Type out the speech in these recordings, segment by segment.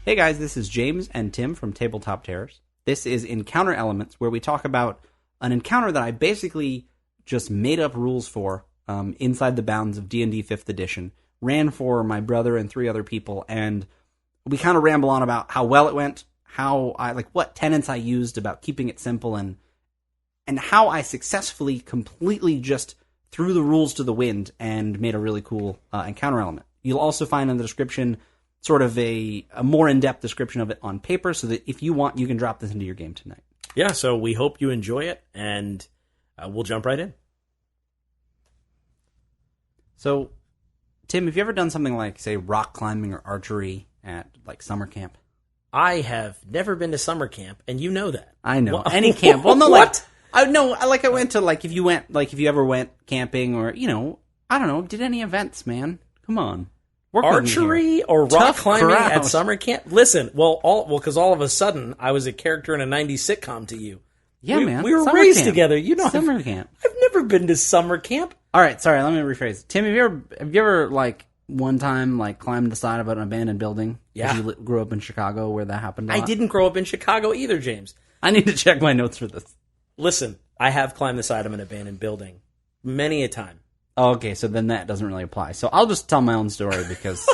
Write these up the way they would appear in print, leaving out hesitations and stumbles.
Hey guys, this is James and Tim from Tabletop Terrors. This is Encounter Elements, where we talk about an encounter that I basically just made up rules for inside the bounds of D&D 5th edition, ran for my brother and 3 other people, and we kind of ramble on about how well it went, what tenets I used about keeping it simple, and how I successfully completely just threw the rules to the wind and made a really cool encounter element. You'll also find in the description sort of a more in-depth description of it on paper, so that if you want, you can drop this into your game tonight. Yeah, so we hope you enjoy it, and we'll jump right in. So, Tim, have you ever done something like, say, rock climbing or archery at, like, summer camp? I have never been to summer camp, and you know that. I know. What? Any camp. Well, no, what? I went to, if you ever went camping or, I don't know, did any events, man. Come on. Archery or rock climbing at summer camp? Listen, because all of a sudden I was a character in a 90s sitcom to you. Yeah, man. We were summer raised camp. together. You know, summer camp. I've never been to summer camp. All right, sorry. Let me rephrase. Tim, have you ever one time climbed the side of an abandoned building? Yeah. You grew up in Chicago, where that happened. I didn't grow up in Chicago either, James. I need to check my notes for this. Listen, I have climbed the side of an abandoned building many a time. Oh, okay, so then that doesn't really apply. So I'll just tell my own story because.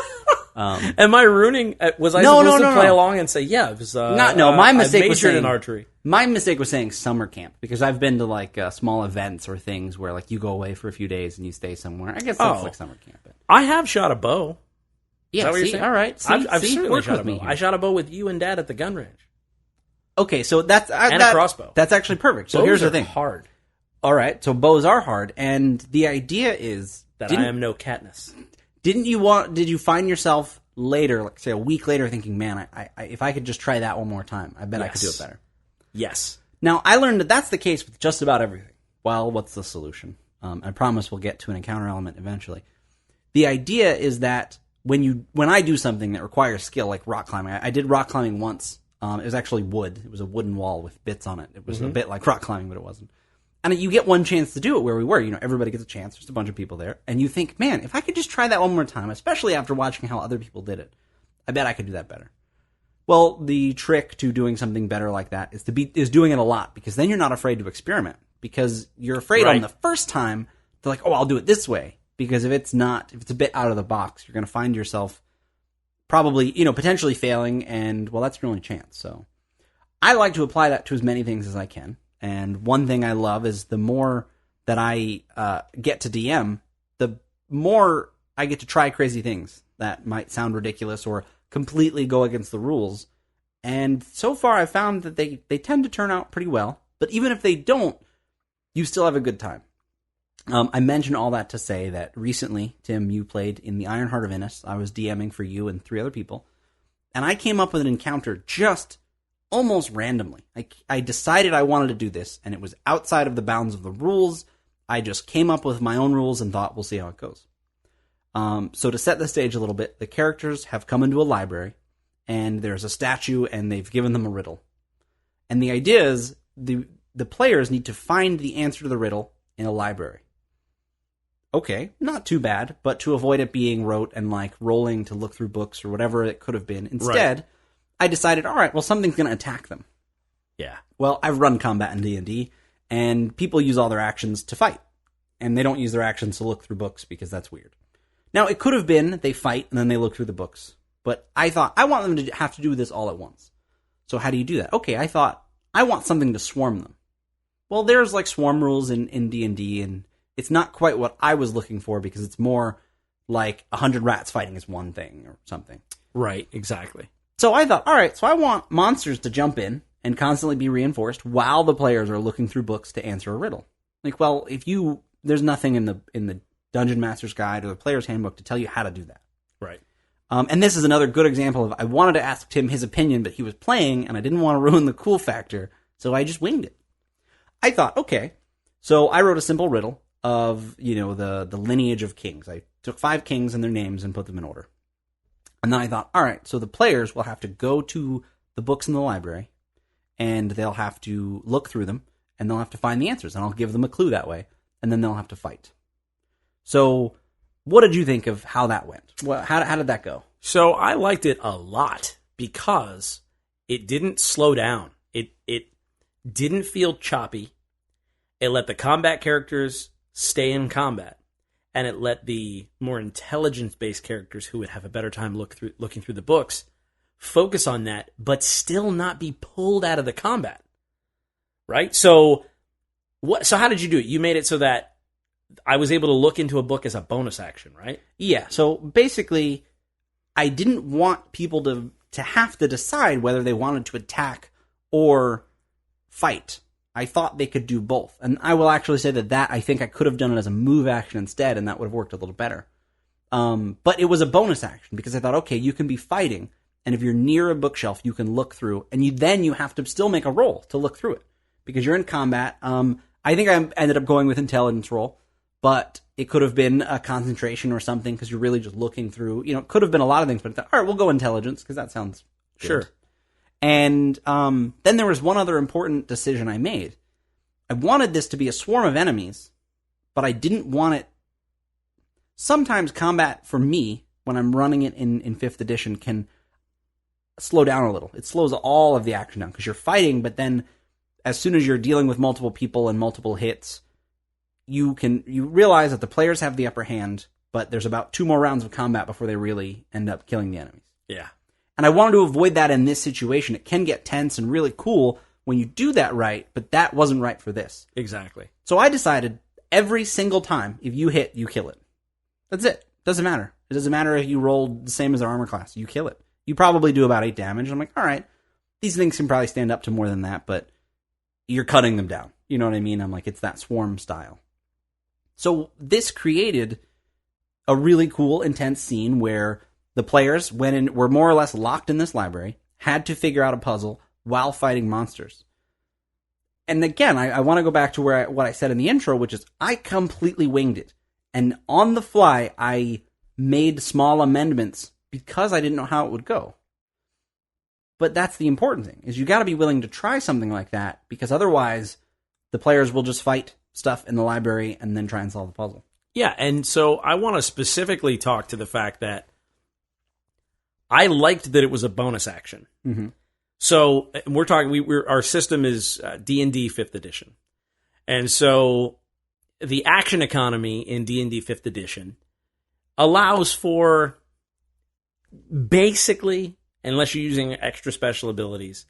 Am I ruining? Was I supposed to play along and say, yeah, it was? My mistake was saying in archery. My mistake was saying summer camp, because I've been to small events or things where you go away for a few days and you stay somewhere. I guess that's like summer camp. I have shot a bow. Yeah, Is that what you're saying? All right. I've certainly shot a bow. Here. I shot a bow with you and Dad at the gun range. Okay, so that's and a crossbow. That's actually perfect. So Bows here's the thing. Hard. All right, so bows are hard, and the idea is that I am no Katniss. Did you find yourself later, say a week later, thinking, man, I if I could just try that one more time, I bet I could do it better? Yes. Now, I learned that that's the case with just about everything. Well, what's the solution? I promise we'll get to an encounter element eventually. The idea is that when I do something that requires skill, like rock climbing, I did rock climbing once. It was actually wood. It was a wooden wall with bits on it. It was a bit like rock climbing, but it wasn't. And you get one chance to do it where we were. Everybody gets a chance. There's a bunch of people there. And you think, man, if I could just try that one more time, especially after watching how other people did it, I bet I could do that better. Well, the trick to doing something better like that is doing it a lot, because then you're not afraid to experiment. Because you're afraid on the first time to I'll do it this way. Because if it's a bit out of the box, you're going to find yourself probably, potentially failing, and, well, that's your only chance. So I like to apply that to as many things as I can. And one thing I love is the more that I get to DM, the more I get to try crazy things that might sound ridiculous or completely go against the rules. And so far I've found that they tend to turn out pretty well. But even if they don't, you still have a good time. I mention all that to say that recently, Tim, you played in the Ironheart of Innis. I was DMing for you and 3 other people. And I came up with an encounter just almost randomly. I decided I wanted to do this, and it was outside of the bounds of the rules. I just came up with my own rules and thought, we'll see how it goes. So to set the stage a little bit, the characters have come into a library, and there's a statue, and they've given them a riddle. And the idea is the players need to find the answer to the riddle in a library. Okay, not too bad, but to avoid it being rote and rolling to look through books or whatever it could have been, instead, I decided, all right, well, something's going to attack them. Yeah. Well, I've run combat in D&D, and people use all their actions to fight. And they don't use their actions to look through books, because that's weird. Now, it could have been they fight, and then they look through the books. But I thought, I want them to have to do this all at once. So how do you do that? Okay, I thought, I want something to swarm them. Well, there's swarm rules in D&D, and it's not quite what I was looking for, because it's more like 100 rats fighting is one thing or something. Right, exactly. So I thought, all right, so I want monsters to jump in and constantly be reinforced while the players are looking through books to answer a riddle. Well, there's nothing in the Dungeon Master's Guide or the Player's Handbook to tell you how to do that. Right. And this is another good example of, I wanted to ask Tim his opinion, but he was playing, and I didn't want to ruin the cool factor, so I just winged it. I thought, okay, so I wrote a simple riddle of, the lineage of kings. I took 5 kings and their names and put them in order. And then I thought, all right, so the players will have to go to the books in the library, and they'll have to look through them, and they'll have to find the answers, and I'll give them a clue that way, and then they'll have to fight. So what did you think of how that went? How did that go? So I liked it a lot, because it didn't slow down. It didn't feel choppy. It let the combat characters stay in combat, and it let the more intelligence-based characters who would have a better time looking through the books focus on that, but still not be pulled out of the combat. Right? So how did you do it? You made it so that I was able to look into a book as a bonus action, right? Yeah. So basically, I didn't want people to have to decide whether they wanted to attack or fight. I thought they could do both. And I will actually say that I think I could have done it as a move action instead, and that would have worked a little better. But it was a bonus action because I thought, okay, you can be fighting, and if you're near a bookshelf, you can look through, and you have to still make a roll to look through it because you're in combat. I think I ended up going with intelligence roll, but it could have been a concentration or something because you're really just looking through. It could have been a lot of things, but I thought, all right, we'll go intelligence because that sounds good. Sure. And then there was one other important decision I made. I wanted this to be a swarm of enemies, but I didn't want it. Sometimes combat, for me, when I'm running it in 5th edition, can slow down a little. It slows all of the action down because you're fighting, but then as soon as you're dealing with multiple people and multiple hits, you realize that the players have the upper hand, but there's about 2 more rounds of combat before they really end up killing the enemies. Yeah. And I wanted to avoid that in this situation. It can get tense and really cool when you do that right, but that wasn't right for this. Exactly. So I decided every single time, if you hit, you kill it. That's it. Doesn't matter. It doesn't matter if you rolled the same as their armor class. You kill it. You probably do about 8 damage. And I'm like, all right, these things can probably stand up to more than that, but you're cutting them down. You know what I mean? I'm like, it's that swarm style. So this created a really cool, intense scene where the players were more or less locked in this library, had to figure out a puzzle while fighting monsters. And again, I want to go back to what I said in the intro, which is I completely winged it. And on the fly, I made small amendments because I didn't know how it would go. But that's the important thing, is you got to be willing to try something like that, because otherwise the players will just fight stuff in the library and then try and solve the puzzle. Yeah, and so I want to specifically talk to the fact that I liked that it was a bonus action. Mm-hmm. So we're talking. Our system is D&D 5th edition, and so the action economy in D&D 5th edition allows for basically, unless you're using extra special abilities,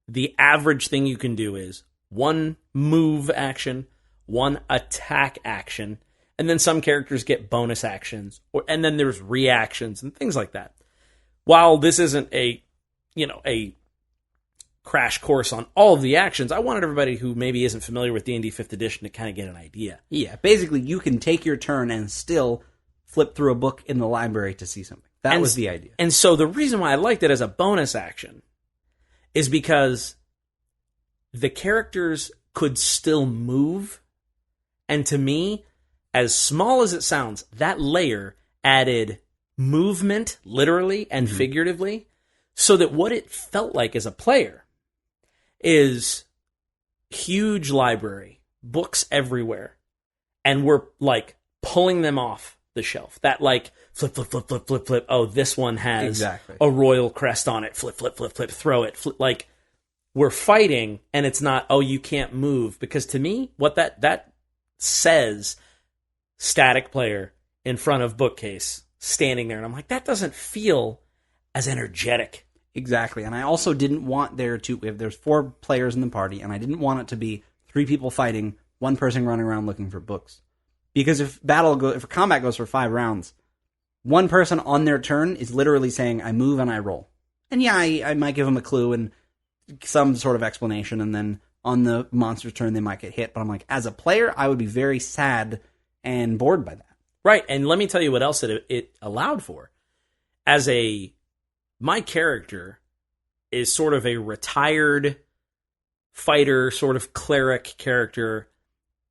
the average thing you can do is 1 move action, 1 attack action, and then some characters get bonus actions, and then there's reactions and things like that. While this isn't a crash course on all of the actions, I wanted everybody who maybe isn't familiar with D&D 5th edition to kind of get an idea. Yeah, basically you can take your turn and still flip through a book in the library to see something. That was the idea. And so the reason why I liked it as a bonus action is because the characters could still move, and to me, as small as it sounds, that layer added movement, literally and figuratively, so that what it felt like as a player is huge library, books everywhere, and we're like pulling them off the shelf. That like flip, flip, flip, flip, flip, flip. Oh, this one has a royal crest on it. Flip, flip, flip, flip, throw it. Flip. Like we're fighting, and it's not, oh, you can't move. Because to me, what that says, static player in front of bookcase, standing there, and I'm like, that doesn't feel as energetic. Exactly, and I also didn't want if there's 4 players in the party, and I didn't want it to be 3 people fighting, 1 person running around looking for books. Because if combat goes for 5 rounds, 1 person on their turn is literally saying, I move and I roll. And yeah, I might give them a clue and some sort of explanation, and then on the monster's turn they might get hit, but I'm like, as a player, I would be very sad and bored by that. Right, and let me tell you what else it allowed for. My character is sort of a retired fighter, sort of cleric character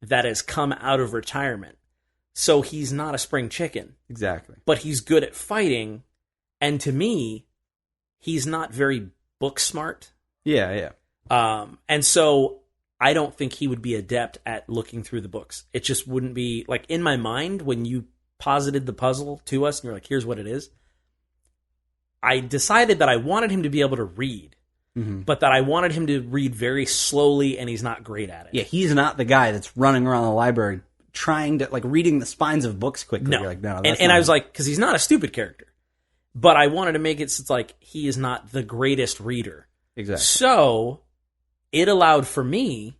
that has come out of retirement. So he's not a spring chicken. Exactly. But he's good at fighting, and to me, he's not very book smart. Yeah. And so I don't think he would be adept at looking through the books. It just wouldn't be, like, in my mind, when you posited the puzzle to us, and you're like, here's what it is, I decided that I wanted him to be able to read, but that I wanted him to read very slowly, and he's not great at it. Yeah, he's not the guy that's running around the library trying to, like, reading the spines of books quickly. No. You're like, no, and I was like, because he's not a stupid character. But I wanted to make it so it's like he is not the greatest reader. Exactly. So it allowed for me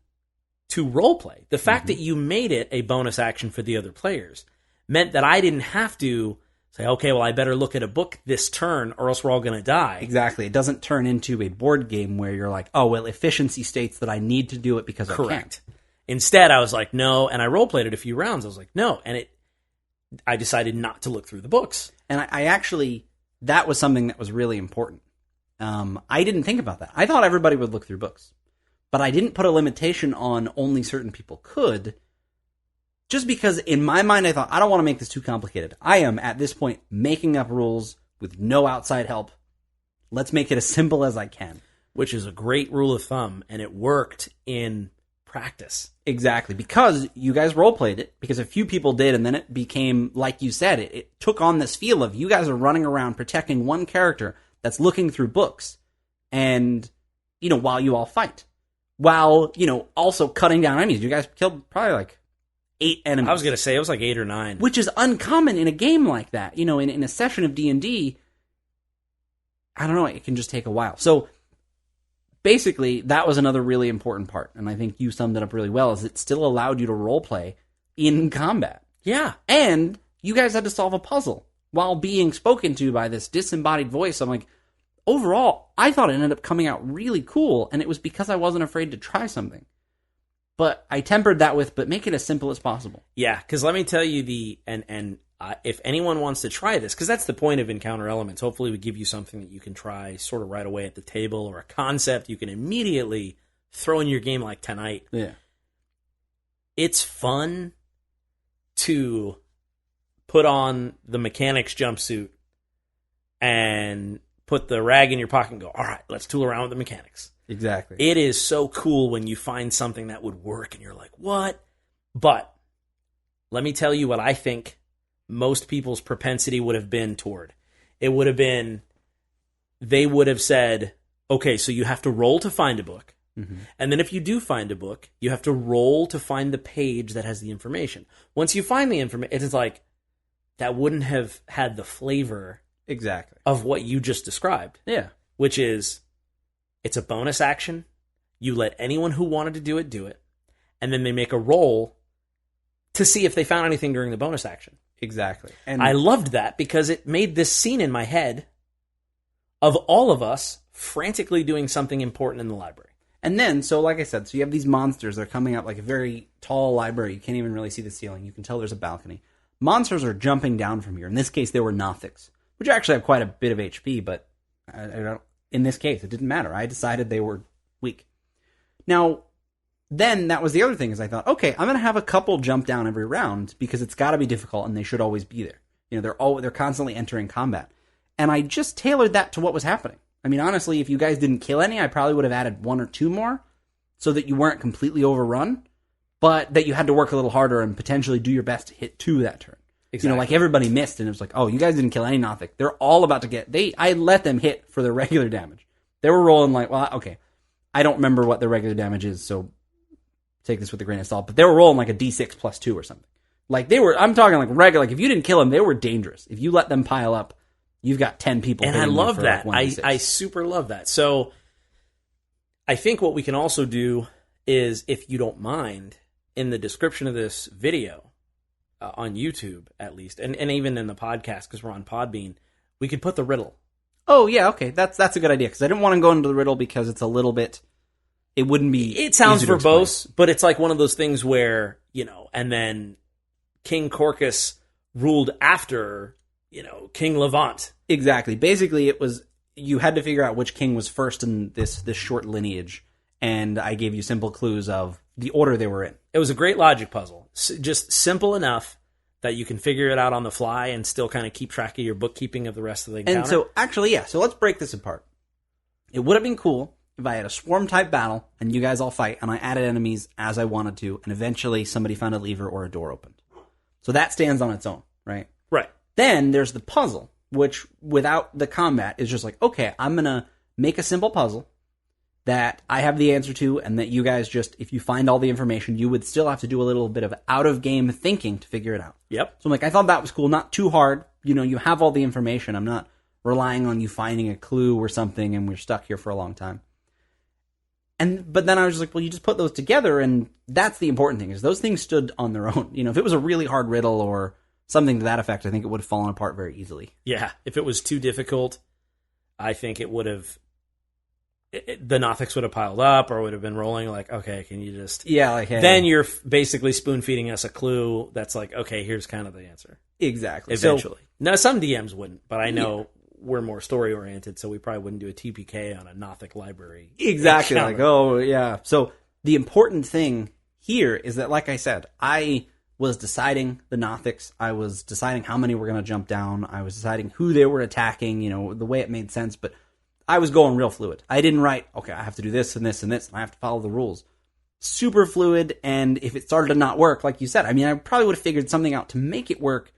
to roleplay. The fact that you made it a bonus action for the other players meant that I didn't have to say, okay, well, I better look at a book this turn or else we're all going to die. Exactly. It doesn't turn into a board game where you're like, oh, well, efficiency states that I need to do it because Correct. I can. Instead, I was like, no, and I roleplayed it a few rounds. I was like, no, and I decided not to look through the books. And I actually, that was something that was really important. I didn't think about that. I thought everybody would look through books. But I didn't put a limitation on only certain people could, just because in my mind I thought, I don't want to make this too complicated. I am, at this point, making up rules with no outside help. Let's make it as simple as I can. Which is a great rule of thumb, and it worked in practice. Exactly, because you guys roleplayed it, because a few people did, and then it became, like you said, it took on this feel of you guys are running around protecting one character that's looking through books, and, while you all fight. While, also cutting down enemies. You guys killed probably like 8 enemies. I was going to say, it was like 8 or 9. Which is uncommon in a game like that. In a session of D&D, I don't know, it can just take a while. So, basically, that was another really important part. And I think you summed it up really well, is it still allowed you to roleplay in combat. Yeah. And you guys had to solve a puzzle while being spoken to by this disembodied voice. I'm like, overall, I thought it ended up coming out really cool, and it was because I wasn't afraid to try something. But I tempered that with, but make it as simple as possible. Yeah, because let me tell you if anyone wants to try this, because that's the point of Encounter Elements, hopefully we give you something that you can try sort of right away at the table, or a concept you can immediately throw in your game like tonight. Yeah. It's fun to put on the mechanic's jumpsuit and put the rag in your pocket and go, all right, let's tool around with the mechanics. Exactly. It is so cool when you find something that would work and you're like, what? But let me tell you what I think most people's propensity would have been toward. It would have been, they would have said, okay, so you have to roll to find a book. Mm-hmm. And then if you do find a book, you have to roll to find the page that has the information. Once you find the information, it's like, that wouldn't have had the flavor exactly of what you just described. Yeah. Which is, it's a bonus action. You let anyone who wanted to do it. And then they make a roll to see if they found anything during the bonus action. Exactly. And I loved that because it made this scene in my head of all of us frantically doing something important in the library. And then, so like I said, so you have these monsters. They're coming up like a very tall library. You can't even really see the ceiling. You can tell there's a balcony. Monsters are jumping down from here. In this case, they were Nothics, which actually have quite a bit of HP, but I don't, in this case, it didn't matter. I decided they were weak. Now, then that was the other thing, is I thought, okay, I'm going to have a couple jump down every round because it's got to be difficult and they should always be there. They're constantly entering combat. And I just tailored that to what was happening. I mean, honestly, if you guys didn't kill any, I probably would have added 1 or 2 more so that you weren't completely overrun, but that you had to work a little harder and potentially do your best to hit 2 that turn. Exactly. Like everybody missed, and it was like, oh, you guys didn't kill any Nothic. They're all about to get... I let them hit for their regular damage. They were rolling like, well, okay, I don't remember what their regular damage is, so take this with a grain of salt, but they were rolling like a D6 plus 2 or something. Like, I'm talking like regular, like if you didn't kill them, they were dangerous. If you let them pile up, you've got 10 people. And I love that. Like I super love that. So I think what we can also do is, if you don't mind, in the description of this video, on YouTube at least, and even in the podcast, because we're on Podbean, we could put the riddle. Oh, yeah, okay. That's a good idea, because I didn't want to go into the riddle because it's a little bit... It wouldn't be... It sounds verbose, but it's like one of those things where, and then King Kort ruled after, King Levant. Exactly. Basically, it was... You had to figure out which king was first in this short lineage, and I gave you simple clues of the order they were in. It was a great logic puzzle. Just simple enough that you can figure it out on the fly and still kind of keep track of your bookkeeping of the rest of the encounter. And so, actually, yeah. So let's break this apart. It would have been cool if I had a swarm-type battle, and you guys all fight, and I added enemies as I wanted to, and eventually somebody found a lever or a door opened. So that stands on its own, right? Right. Then there's the puzzle, which without the combat is just like, okay, I'm going to make a simple puzzle that I have the answer to, and that you guys just, if you find all the information, you would still have to do a little bit of out-of-game thinking to figure it out. Yep. So I'm like, I thought that was cool. Not too hard. You know, you have all the information. I'm not relying on you finding a clue or something, and we're stuck here for a long time. But then I was just like, well, you just put those together, and that's the important thing, is those things stood on their own. You know, if it was a really hard riddle or something to that effect, I think it would have fallen apart very easily. Yeah, if it was too difficult, I think it would have... the Nothics would have piled up, or would have been rolling like, okay, can you just... Yeah, like, hey. Then you're basically spoon-feeding us a clue that's like, okay, here's kind of the answer. Exactly. Eventually. Now, some DMs wouldn't, but I know we're more story-oriented, so we probably wouldn't do a TPK on a Nothic library. Exactly. encounter. Like, oh, yeah. So the important thing here is that, like I said, I was deciding the Nothics. I was deciding how many were going to jump down. I was deciding who they were attacking, you know, the way it made sense, but I was going real fluid. I didn't write, okay, I have to do this and this and this, and I have to follow the rules. Super fluid, and if it started to not work, like you said, I mean, I probably would have figured something out to make it work,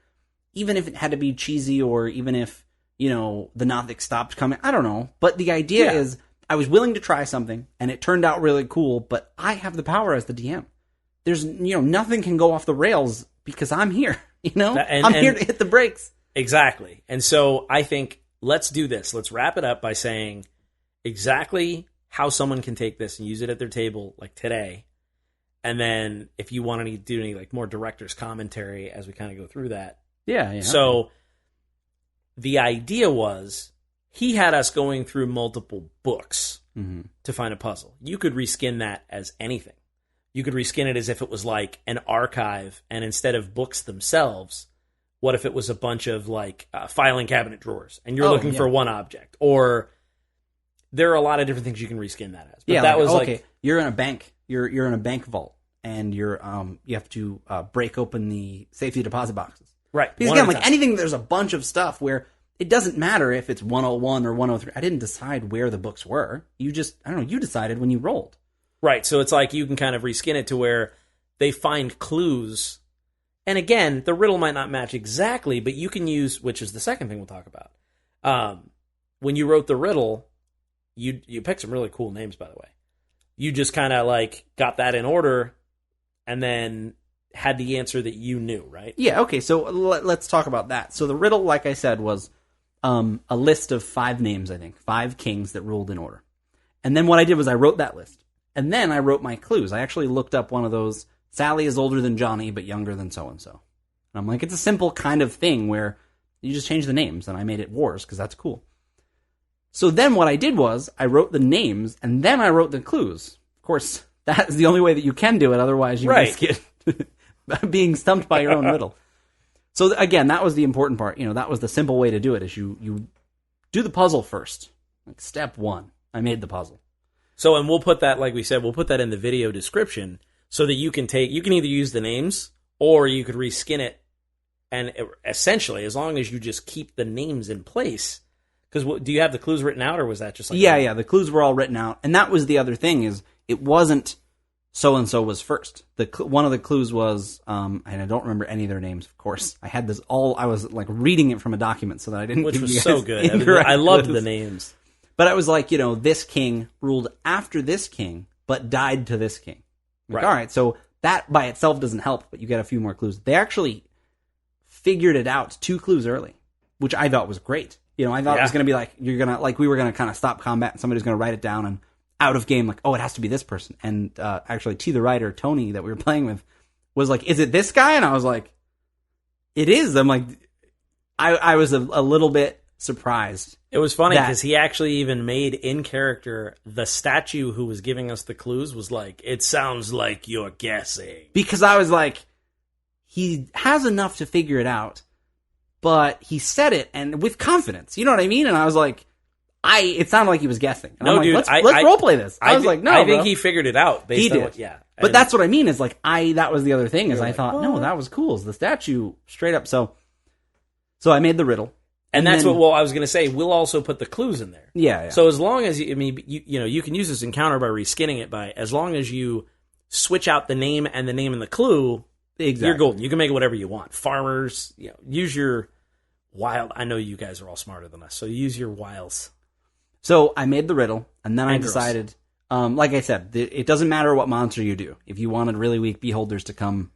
even if it had to be cheesy, or even if, you know, the Nothic stopped coming. I don't know. But the idea is, I was willing to try something, and it turned out really cool, but I have the power as the DM. There's, you know, nothing can go off the rails because I'm here, you know? I'm here to hit the brakes. Exactly. And so I think, let's do this. Let's wrap it up by saying exactly how someone can take this and use it at their table, like today. And then if you want to do any like more director's commentary as we kind of go through that. Yeah. So the idea was, he had us going through multiple books to find a puzzle. You could reskin that as anything. You could reskin it as if it was like an archive, and instead of books themselves, what if it was a bunch of like filing cabinet drawers, and you're looking for one object? Or there are a lot of different things you can reskin that as. But that was okay. You're in a bank. You're in a bank vault, and you have to break open the safety deposit boxes. Right. Because again, like anything, there's a bunch of stuff where it doesn't matter if it's 101 or 103. I didn't decide where the books were. You just, I don't know, you decided when you rolled. Right. So it's like you can kind of reskin it to where they find clues. And again, the riddle might not match exactly, but you can use, which is the second thing we'll talk about. When you wrote the riddle, you picked some really cool names, by the way. You just kind of like got that in order and then had the answer that you knew, right? Yeah, okay, so let's talk about that. So the riddle, like I said, was a list of 5 names, I think. 5 kings that ruled in order. And then what I did was I wrote that list. And then I wrote my clues. I actually looked up one of those, Sally is older than Johnny, but younger than so-and-so. And I'm like, it's a simple kind of thing where you just change the names, and I made it wars, because that's cool. So then what I did was, I wrote the names, and then I wrote the clues. Of course, that is the only way that you can do it, otherwise you risk it being stumped by your own riddle. So again, that was the important part. You know, that was the simple way to do it, is you do the puzzle first. Like step 1, I made the puzzle. So, and we'll put that, like we said, we'll put that in the video description so that you can either use the names or you could reskin it. And essentially, as long as you just keep the names in place, because do you have the clues written out, or was that just like... Yeah, the clues were all written out. And that was the other thing, is it wasn't so-and-so was first. One of the clues was, and I don't remember any of their names, of course. I had this I was like reading it from a document so that I didn't... Which was so good. I loved the names. But I was like, you know, this king ruled after this king, but died to this king. Like, all right, so that by itself doesn't help, but you get a few more clues. They actually figured it out 2 clues early, which I thought was great. You know, I thought it was going to be like, we were going to kind of stop combat and somebody's going to write it down, and out of game, like, oh, it has to be this person. And actually, T, the writer, Tony, that we were playing with, was like, is it this guy? And I was like, it is. I'm like, I was a little bit surprised. It was funny because he actually even made in character, the statue who was giving us the clues was like, it sounds like you're guessing. Because I was like, he has enough to figure it out, but he said it and with confidence. You know what I mean? And I was like, it sounded like he was guessing. And no, I'm like, dude, let's roleplay this. I was like, no, I think he figured it out. Based on did. But that's what I mean is like, that was the other thing is I thought, what? No, that was cool. Is the statue straight up. So I made the riddle. And that's then, what I was going to say. We'll also put the clues in there. Yeah. So as long as you can use this encounter by reskinning it as long as you switch out the name and the clue, exactly. You're golden. You can make it whatever you want. Farmers, use wild. I know you guys are all smarter than us, so use your wiles. So I made the riddle, and then I And girls. decided, like I said, it doesn't matter what monster you do. If you wanted really weak beholders to come,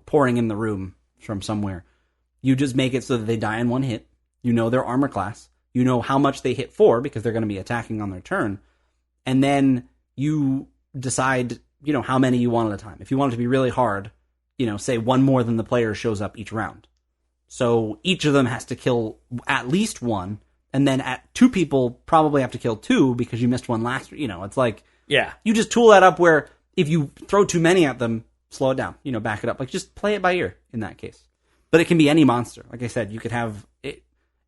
pouring in the room from somewhere, you just make it so that they die in one hit. You know their armor class. You know how much they hit for, because they're going to be attacking on their turn. And then you decide, how many you want at a time. If you want it to be really hard, say one more than the player shows up each round. So each of them has to kill at least one, and then at two people probably have to kill two because you missed one last. It's like, Yeah. you just tool that up where if you throw too many at them, slow it down, back it up. Like, just play it by ear in that case. But it can be any monster. Like I said, you could have, it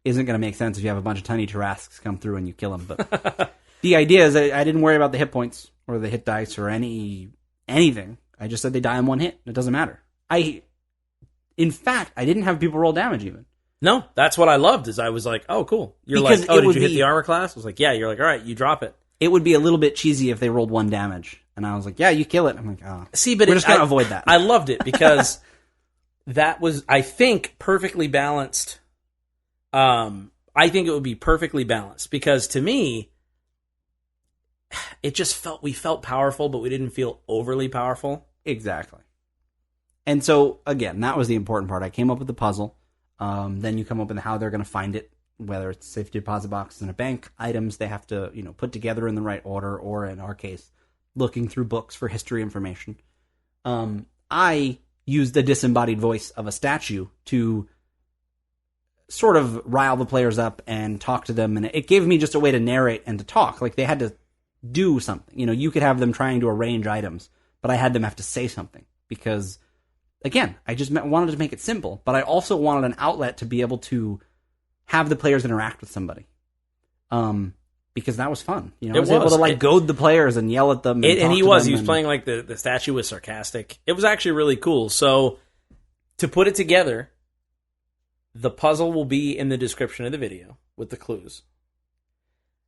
isn't going to make sense if you have a bunch of tiny Tarrasques come through and you kill them. But the idea is that I didn't worry about the hit points or the hit dice or anything. I just said they die in one hit. It doesn't matter. In fact, I didn't have people roll damage even. No, that's what I loved, is I was like, oh, cool. You're Because like, oh, it did would you hit be- the armor class? I was like, yeah. You're like, all right, you drop it. It would be a little bit cheesy if they rolled one damage. And I was like, yeah, you kill it. I'm like, oh. See, but We're just going to avoid that. I loved it because that was, I think, perfectly balanced. I think it would be perfectly balanced because to me, it just we felt powerful, but we didn't feel overly powerful. Exactly. And so, again, that was the important part. I came up with the puzzle. Then you come up with how they're going to find it, whether it's safety deposit boxes in a bank, items they have to, put together in the right order, or in our case, looking through books for history information. I used the disembodied voice of a statue to sort of rile the players up and talk to them, and it gave me just a way to narrate and to talk. Like, they had to do something. You could have them trying to arrange items, but I had them have to say something because, again, I just wanted to make it simple, but I also wanted an outlet to be able to have the players interact with somebody. Because that was fun. I was able to goad the players and yell at them. And he was playing like the statue was sarcastic. It was actually really cool. So to put it together, the puzzle will be in the description of the video with the clues.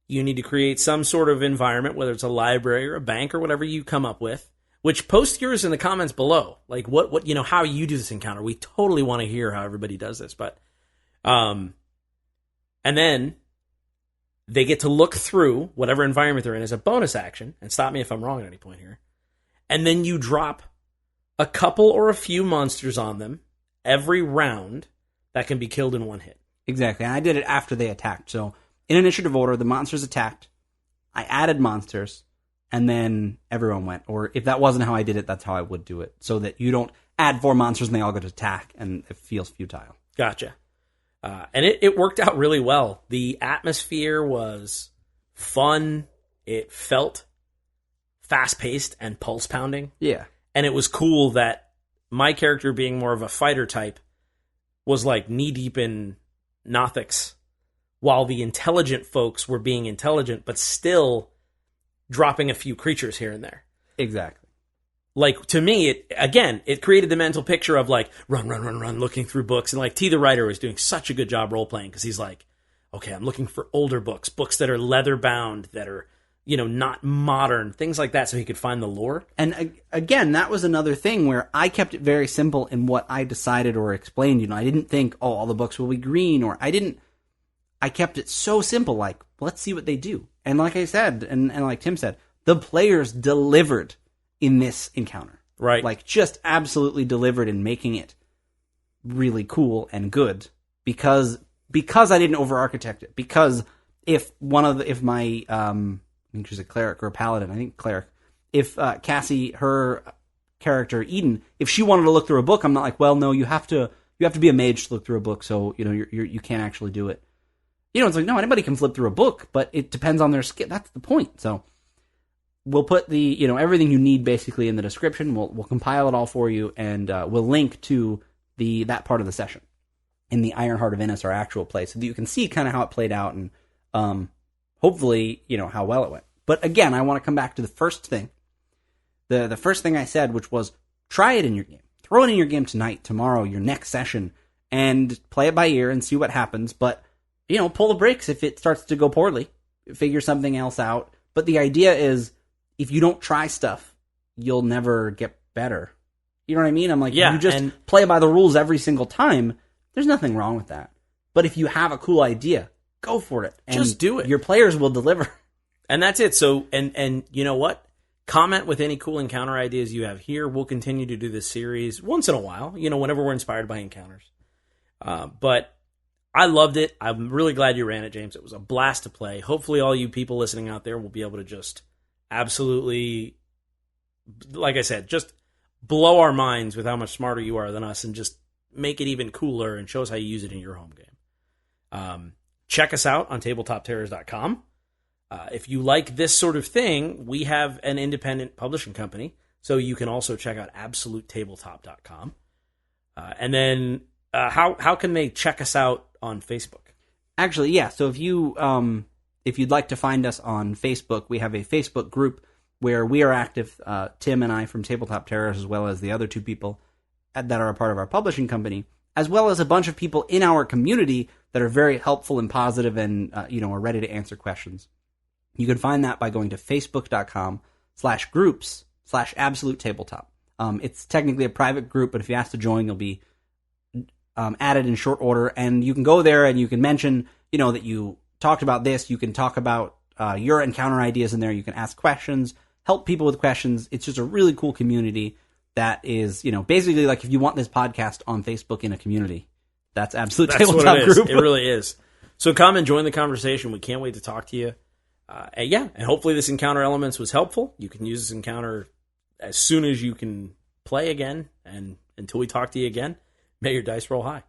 You need to create some sort of environment, whether it's a library or a bank or whatever you come up with, which post yours in the comments below. Like what how you do this encounter. We totally want to hear how everybody does this, but and then they get to look through whatever environment they're in as a bonus action, and stop me if I'm wrong at any point here. And then you drop a couple or a few monsters on them every round that can be killed in one hit. Exactly. And I did it after they attacked. So in initiative order, the monsters attacked. I added monsters, and then everyone went. Or if that wasn't how I did it, that's how I would do it. So that you don't add 4 monsters and they all go to attack, and it feels futile. Gotcha. And it worked out really well. The atmosphere was fun. It felt fast-paced and pulse-pounding. Yeah. And it was cool that my character, being more of a fighter type, was like knee-deep in Nothics, while the intelligent folks were being intelligent, but still dropping a few creatures here and there. Exactly. Like, to me, it created the mental picture of, like, run, looking through books. And, like, T, the writer, was doing such a good job role-playing, because he's like, okay, I'm looking for older books that are leather-bound, that are, not modern, things like that, so he could find the lore. And, again, that was another thing where I kept it very simple in what I decided or explained. I didn't think, oh, all the books will be green, or I kept it so simple, like, let's see what they do. And like I said, and like Tim said, the players delivered in this encounter. Right. Like, just absolutely delivered in making it really cool and good because I didn't over-architect it. Because if my, I think she's a cleric or a paladin, I think cleric, if Cassie, her character, Eden, if she wanted to look through a book, I'm not like, well, no, you have to be a mage to look through a book, so, you can't actually do it. It's like, no, anybody can flip through a book, but it depends on their skill. That's the point. So we'll put the, everything you need basically in the description. We'll compile it all for you, and we'll link to that part of the session in the Ironheart of Innis, our actual play, so that you can see kind of how it played out and hopefully, how well it went. But again, I want to come back to the first thing. The first thing I said, which was try it in your game. Throw it in your game tonight, tomorrow, your next session, and play it by ear and see what happens. But, pull the brakes if it starts to go poorly. Figure something else out. But the idea is, if you don't try stuff, you'll never get better. You know what I mean? I'm like, yeah, you just play by the rules every single time. There's nothing wrong with that. But if you have a cool idea, go for it. And just do it. Your players will deliver. And that's it. So, and you know what? Comment with any cool encounter ideas you have here. We'll continue to do this series once in a while, whenever we're inspired by encounters. But I loved it. I'm really glad you ran it, James. It was a blast to play. Hopefully all you people listening out there will be able to just absolutely, like I said, just blow our minds with how much smarter you are than us and just make it even cooler and show us how you use it in your home game. Check us out on tabletopterrors.com. If you like this sort of thing, we have an independent publishing company, so you can also check out absolutetabletop.com. And then how can they check us out on Facebook? Actually, yeah. So if you'd like to find us on Facebook, we have a Facebook group where we are active, Tim and I from Tabletop Terrors, as well as the other two people that are a part of our publishing company, as well as a bunch of people in our community that are very helpful and positive and are ready to answer questions. You can find that by going to facebook.com/groups/absolute tabletop. It's technically a private group, but if you ask to join, you'll be added in short order. And you can go there and you can mention, that you talked about this. You can talk about your encounter ideas in there. You can ask questions, help people with questions. It's just a really cool community that is, basically like if you want this podcast on Facebook in a community, that's Absolute Tabletop Group. It really is. So come and join the conversation. We can't wait to talk to you. And hopefully this encounter elements was helpful. You can use this encounter as soon as you can play again, and until we talk to you again, may your dice roll high.